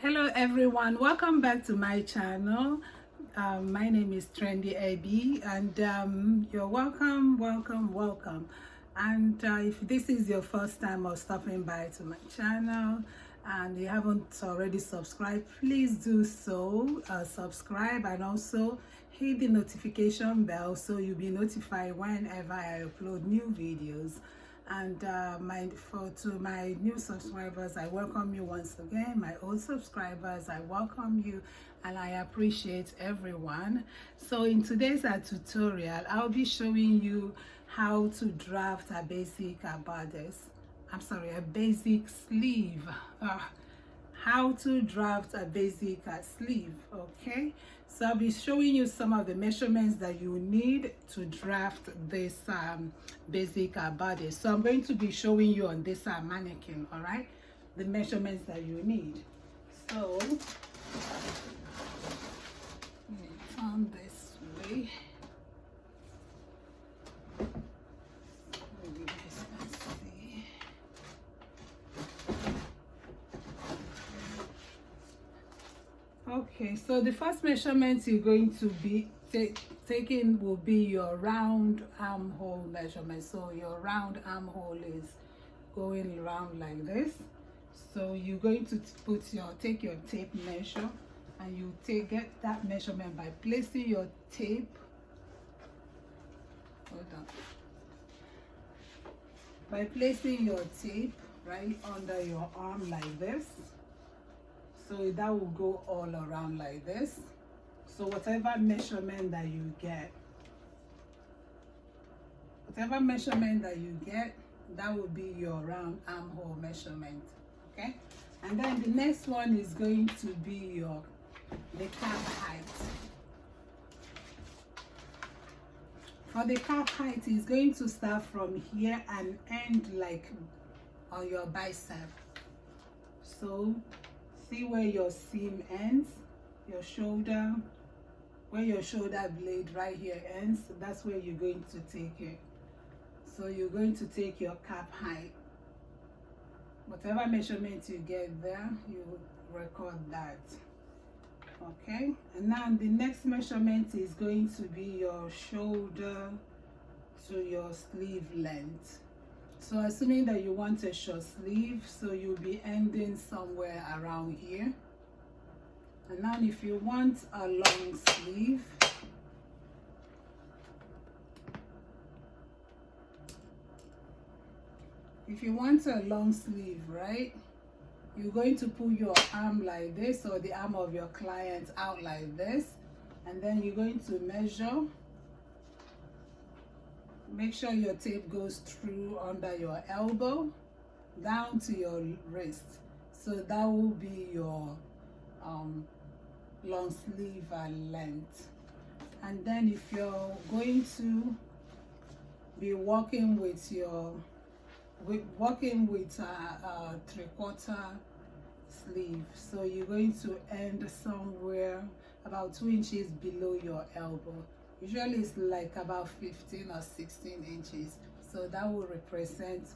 Hello everyone, welcome back to my channel. My name is TrendyEby and you're welcome. And if this is your first time or stopping by to my channel and you haven't already subscribed, please do so. Subscribe and also hit the notification bell so you'll be notified whenever I upload new videos. And to my new subscribers, I welcome you once again. My old subscribers, I welcome you and I appreciate everyone. So in today's tutorial, I'll be showing you how to draft a basic sleeve. How to draft a basic sleeve. Okay, so I'll be showing you some of the measurements that you need to draft this basic body. So I'm going to be showing you on this mannequin, all right, the measurements that you need. So let me turn this way. Maybe you guys can see. Okay, so the first measurement you're going to be taking will be your round armhole measurement. So your round armhole is going around like this. So you're going to take your tape measure and you get that measurement by placing your tape. Hold on. By placing your tape right under your arm like this. So that will go all around like this. So whatever measurement that you get, that will be your round armhole measurement. Okay, and then the next one is going to be the calf height. For the calf height, is going to start from here and end like on your bicep. So see where your seam ends, your shoulder, where your shoulder blade right here ends. That's where you're going to take it. So you're going to take your cap height. Whatever measurement you get there, you record that. Okay, and now the next measurement is going to be your shoulder to your sleeve length. So assuming that you want a short sleeve, so you'll be ending somewhere around here. And now if you want a long sleeve, right, you're going to pull your arm like this or the arm of your client out like this, and then you're going to measure. Make sure your tape goes through under your elbow down to your wrist. So that will be your long sleeve length. And then if you're going to be working with a 3/4 sleeve, so you're going to end somewhere about 2 inches below your elbow. Usually it's like about 15 or 16 inches. So that will represent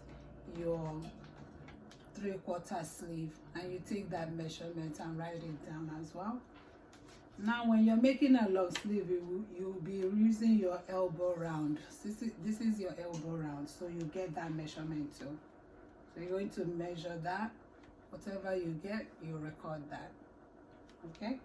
your 3/4 sleeve, and you take that measurement and write it down as well. Now when you're making a long sleeve, you'll be using your elbow round. This is your elbow round, so you get that measurement too. So you're going to measure that. Whatever you get, you record that. Okay,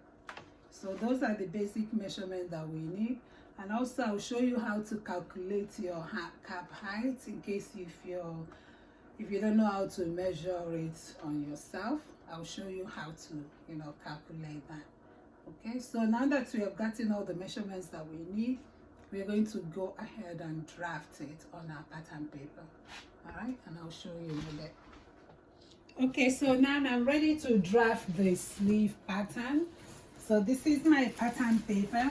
so those are the basic measurements that we need. And also I'll show you how to calculate your cap height in case if you don't know how to measure it on yourself. I'll show you how to calculate that. Okay, so now that we have gotten all the measurements that we need, we're going to go ahead and draft it on our pattern paper. All right, and I'll show you in a bit. Okay, so now I'm ready to draft the sleeve pattern. So this is my pattern paper.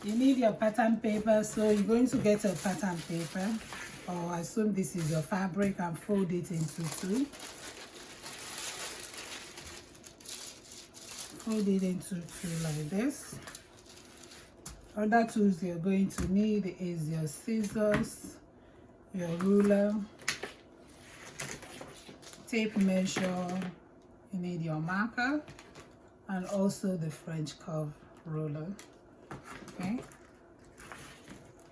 You need your pattern paper, so you're going to get a pattern paper, or assume this is your fabric, and fold it into two. Fold it into two like this. Other tools you're going to need is your scissors, your ruler, tape measure, You need your marker and also the French curve ruler. Okay,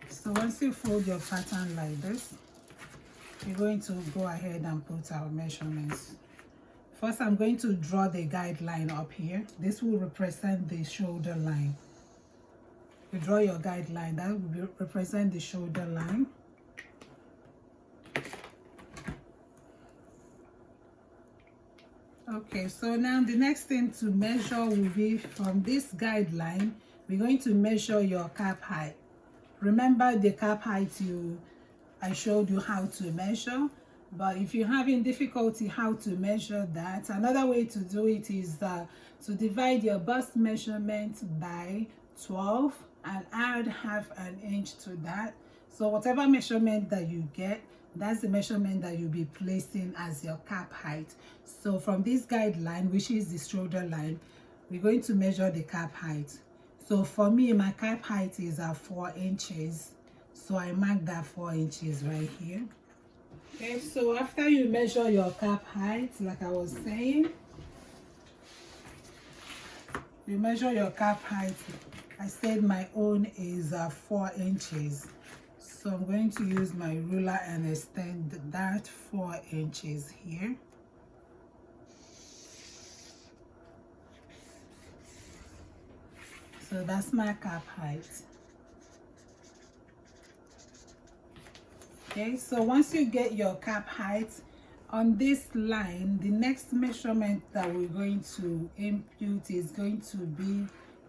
so once you fold your pattern like this, we're going to go ahead and put our measurements. First, I'm going to draw the guideline up here. This will represent the shoulder line. You draw your guideline, that will represent the shoulder line. Okay, so now the next thing to measure will be from this guideline, we're going to measure your cap height. Remember the cap height I showed you how to measure, but if you're having difficulty how to measure that, another way to do it is to divide your bust measurement by 12 and add half an inch to that. So whatever measurement that you get, that's the measurement that you'll be placing as your cap height. So from this guideline, which is the shoulder line, we're going to measure the cap height. So for me, my cap height is 4 inches. So I mark that 4 inches right here. Okay, so after you measure your cap height, like I was saying, you measure your cap height. I said my own is 4 inches. So I'm going to use my ruler and extend that 4 inches here. So that's my cap height. Okay, so once you get your cap height, on this line, the next measurement that we're going to impute is going to be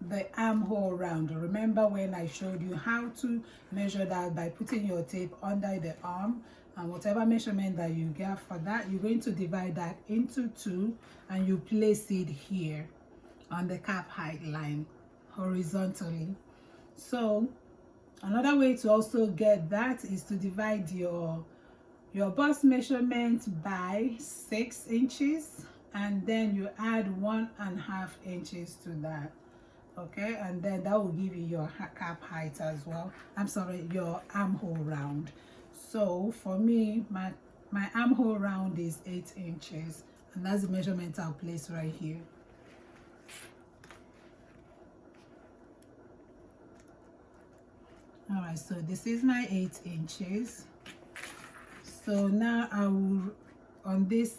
the armhole round. Remember when I showed you how to measure that by putting your tape under the arm, and whatever measurement that you get for that, you're going to divide that into 2 and you place it here on the cap height line horizontally. So another way to also get that is to divide your bust measurement by 6 inches, and then you add 1.5 inches to that. Okay, and then that will give you your cap height as well. I'm sorry, your armhole round. So for me, my armhole round is 8 inches, and that's the measurement I'll place right here. All right, so this is my 8 inches. So now I will, on this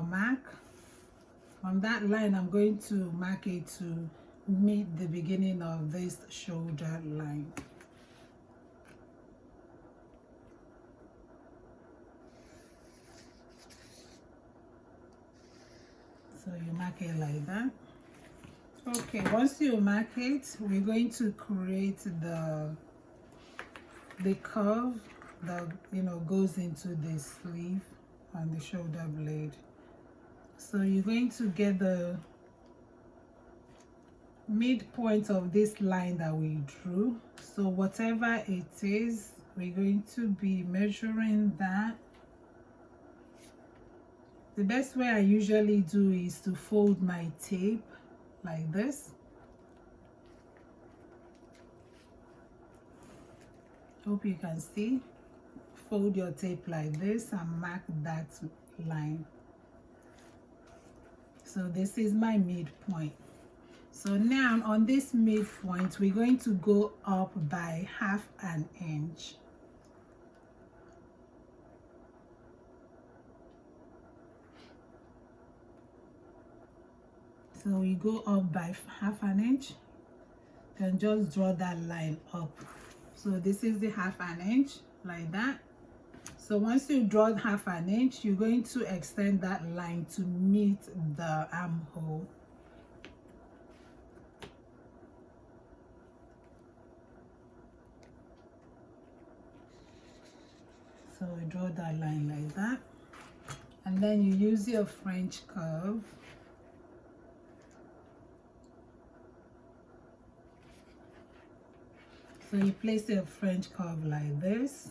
mark, on that line, I'm going to mark it to meet the beginning of this shoulder line. So you mark it like that. Okay, once you mark it, we're going to create the curve that goes into the sleeve and the shoulder blade. So you're going to get the midpoint of this line that we drew. So whatever it is, we're going to be measuring that. The best way I usually do is to fold my tape like this. Hope you can see. Fold your tape like this and mark that line. So this is my midpoint. So now on this midpoint, we're going to go up by half an inch. So we go up by half an inch, then just draw that line up. So this is the half an inch, like that. So once you draw half an inch, you're going to extend that line to meet the armhole. So we draw that line like that. And then you use your French curve. So you place your French curve like this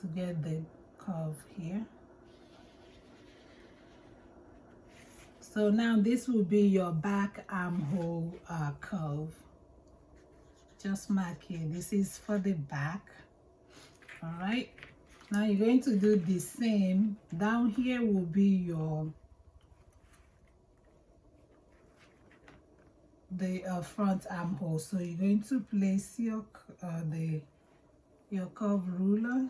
to get the curve here. So now this will be your back armhole curve. Just mark here. This is for the back. All right. Now you're going to do the same. Down here will be your the front armhole. So you're going to place your curve ruler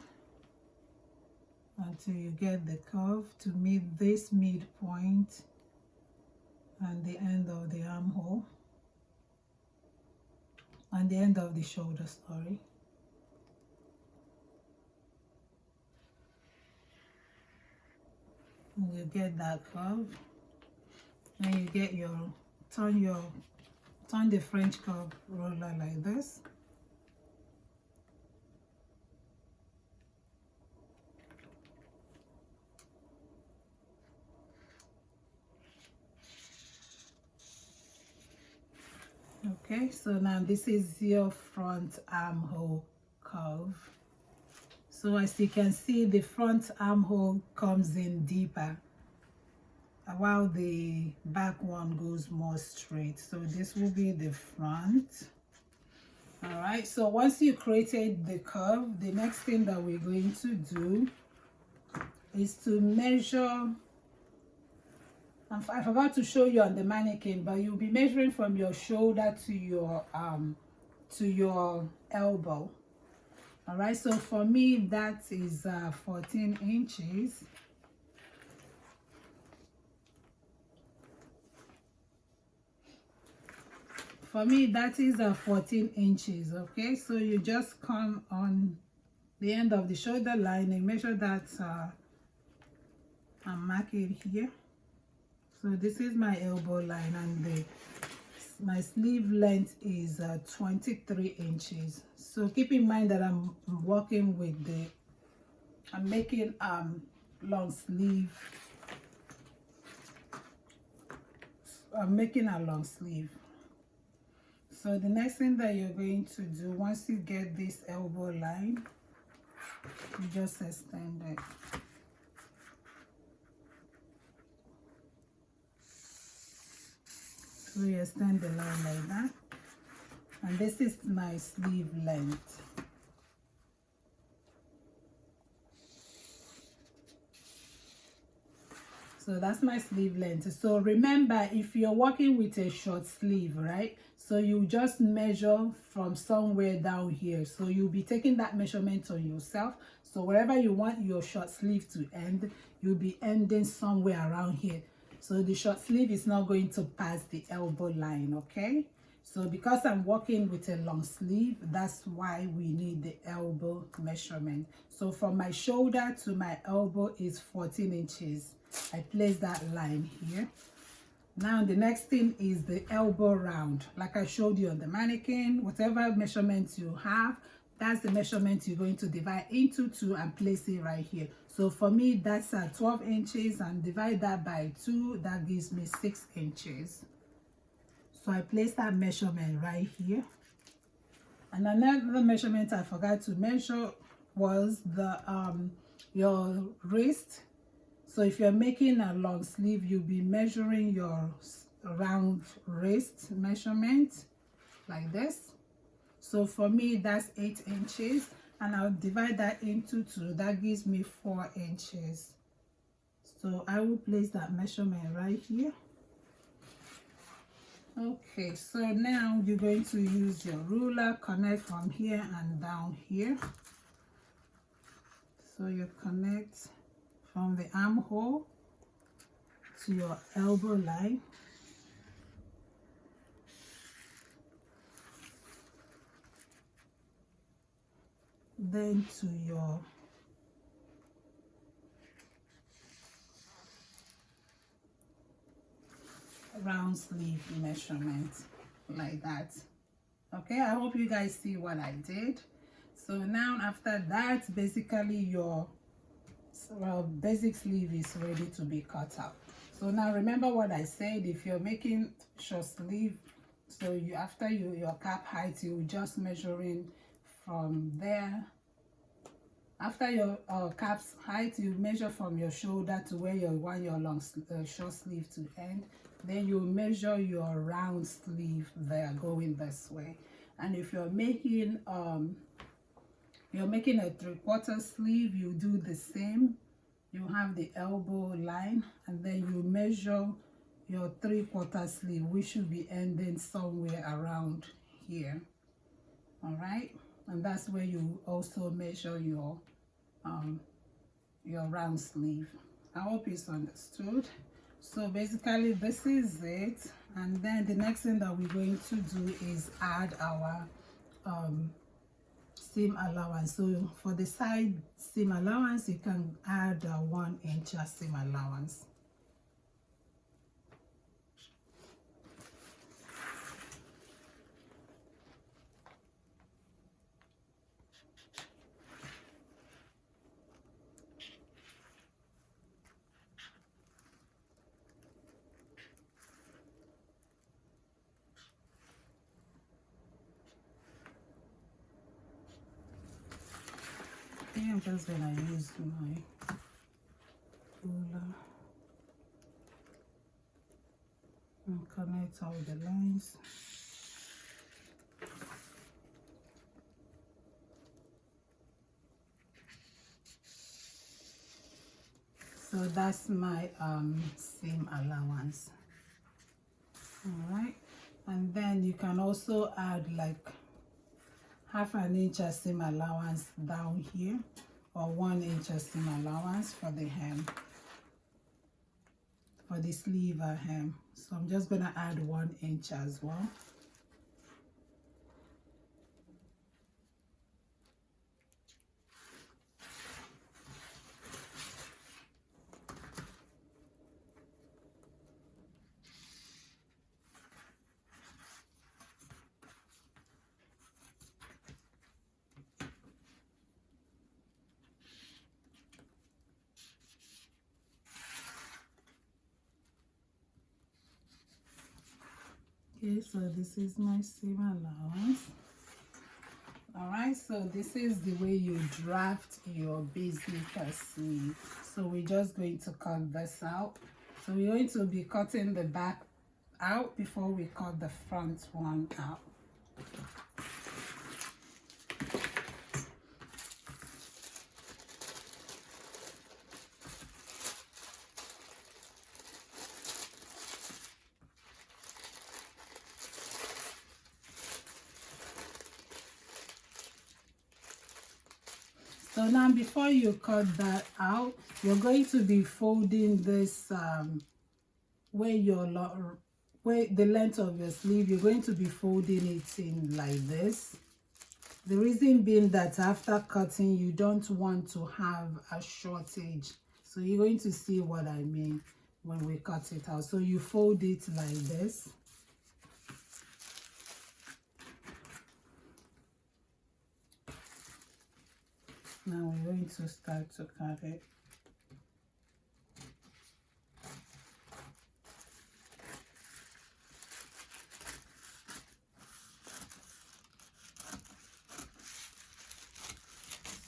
until you get the curve to meet this midpoint and the end of the armhole and the end of the shoulder, sorry. And you get that curve, and you get your turn the French curve roller like this. Okay, so now this is your front armhole curve. So as you can see, the front armhole comes in deeper while the back one goes more straight. So this will be the front. All right, so once you created the curve, the next thing that we're going to do is to measure. I forgot to show you on the mannequin, but you'll be measuring from your shoulder to your elbow. All right, so for me that is 14 inches. For me that is 14 inches. Okay, so you just come on the end of the shoulder line and measure that and mark it here. So this is my elbow line, and my sleeve length is 23 inches. So keep in mind that I'm working with I'm making long sleeve. I'm making a long sleeve. So the next thing that you're going to do, once you get this elbow line, you just extend it. So you extend the line like that, and this is my sleeve length. So that's my sleeve length. So remember, if you're working with a short sleeve, right, so you just measure from somewhere down here. So you'll be taking that measurement on yourself. So wherever you want your short sleeve to end, you'll be ending somewhere around here. So the short sleeve is not going to pass the elbow line, okay? So because I'm working with a long sleeve, that's why we need the elbow measurement. So from my shoulder to my elbow is 14 inches. I place that line here. Now the next thing is the elbow round. Like I showed you on the mannequin, whatever measurements you have, that's the measurement you're going to divide into 2 and place it right here. So for me, that's 12 inches, and divide that by 2, that gives me 6 inches. So I place that measurement right here. And another measurement I forgot to measure was your wrist. So if you're making a long sleeve, you'll be measuring your round wrist measurement like this. So for me, that's 8 inches, and I'll divide that into 2. That gives me 4 inches. So I will place that measurement right here. Okay, so now you're going to use your ruler, connect from here and down here. So you connect from the armhole to your elbow line. Then to your round sleeve measurement like that. Okay, I hope you guys see what I did. So now after that, basically your basic sleeve is ready to be cut out. So now remember what I said, if you're making short sleeve, so you after your cap height, you just measuring from there. After your cap's height, you measure from your shoulder to where you want your long short sleeve to end. Then you measure your round sleeve there going this way. And if you're making a 3/4 sleeve, you do the same. You have the elbow line, and then you measure your 3/4 sleeve, we should be ending somewhere around here. All right, and that's where you also measure your round sleeve. I hope it's understood. So basically this is it, and then the next thing that we're going to do is add our seam allowance. So for the side seam allowance, you can add 1 inch seam allowance. I'm just gonna use my ruler and connect all the lines. So that's my seam allowance. All right, and then you can also add like 1/2 inch seam allowance down here, or 1 inch seam allowance for the hem, for the sleeve hem. So I'm just gonna add 1 inch as well. Okay, so this is my seam allowance. All right, so this is the way you draft your basic sleeve. So we're just going to cut this out. So we're going to be cutting the back out before we cut the front one out. So now before you cut that out, you're going to be folding this where the length of your sleeve, you're going to be folding it in like this. The reason being that after cutting, you don't want to have a shortage. So you're going to see what I mean when we cut it out. So you fold it like this. Now we're going to start to cut it.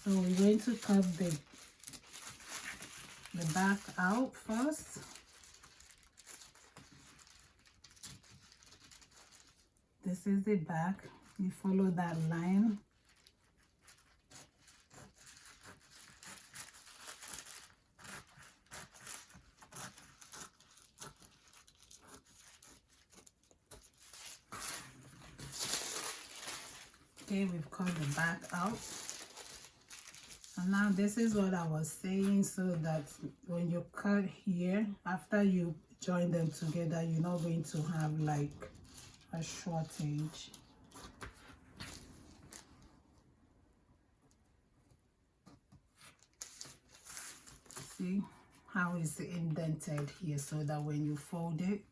So we're going to cut the back out first. This is the back. You follow that line. Okay, we've cut the back out. And now this is what I was saying, so that when you cut here, after you join them together, you're not going to have like a shortage. See how it's indented here, so that when you fold it,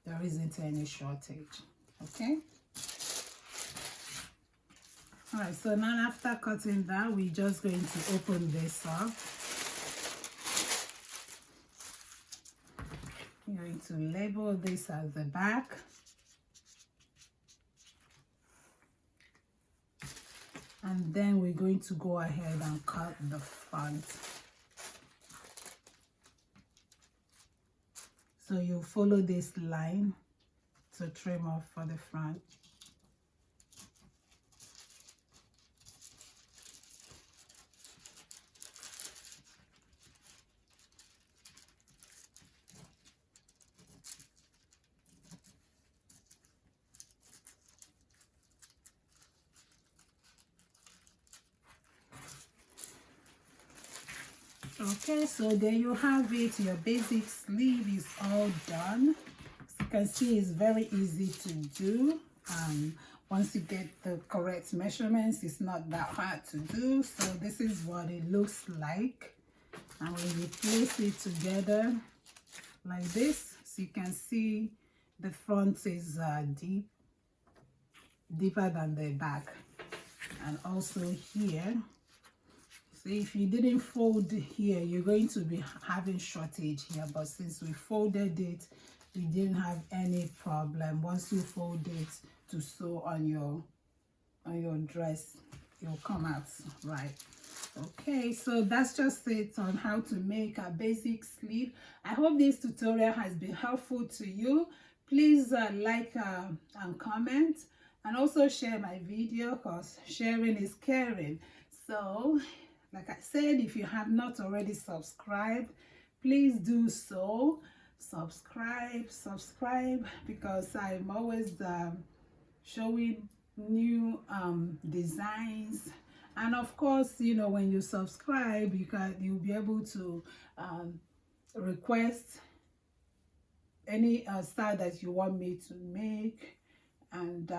there isn't any shortage. Okay. All right, so now after cutting that, we're just going to open this up. You're going to label this as the back. And then we're going to go ahead and cut the front. So you follow this line to trim off for the front. Okay, so there you have it. Your basic sleeve is all done. As you can see, it's very easy to do. Once you get the correct measurements, it's not that hard to do. So this is what it looks like. And when you place it together like this, so you can see the front is deeper than the back. And also here, so if you didn't fold here, you're going to be having shortage here, but since we folded it, we didn't have any problem. Once you fold it to sew on your dress, it'll come out right. Okay, so that's just it on how to make a basic sleeve. I hope this tutorial has been helpful to you. Please like and comment, and also share my video, because sharing is caring. So like I said, if you have not already subscribed, please do so. Subscribe, because I'm always showing new designs. And of course, you know, when you subscribe, you'll be able to request any style that you want me to make, and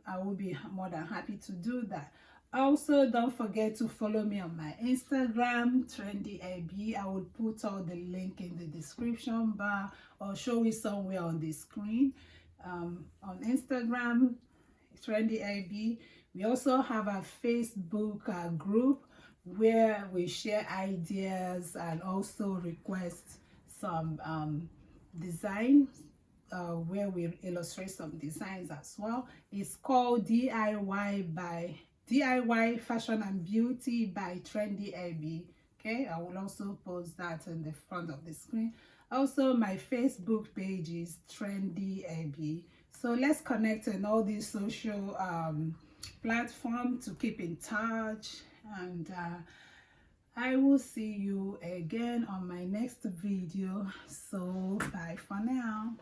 I will be more than happy to do that. Also, don't forget to follow me on my Instagram, TrendyEby. I will put all the link in the description bar or show it somewhere on the screen. On Instagram, TrendyEby. We also have a Facebook group where we share ideas and also request some designs, where we illustrate some designs as well. It's called DIY Fashion and Beauty by TrendyEby. Okay, I will also post that in the front of the screen. Also, my Facebook page is TrendyEby. So let's connect on all these social platforms to keep in touch, and I will see you again on my next video. So bye for now.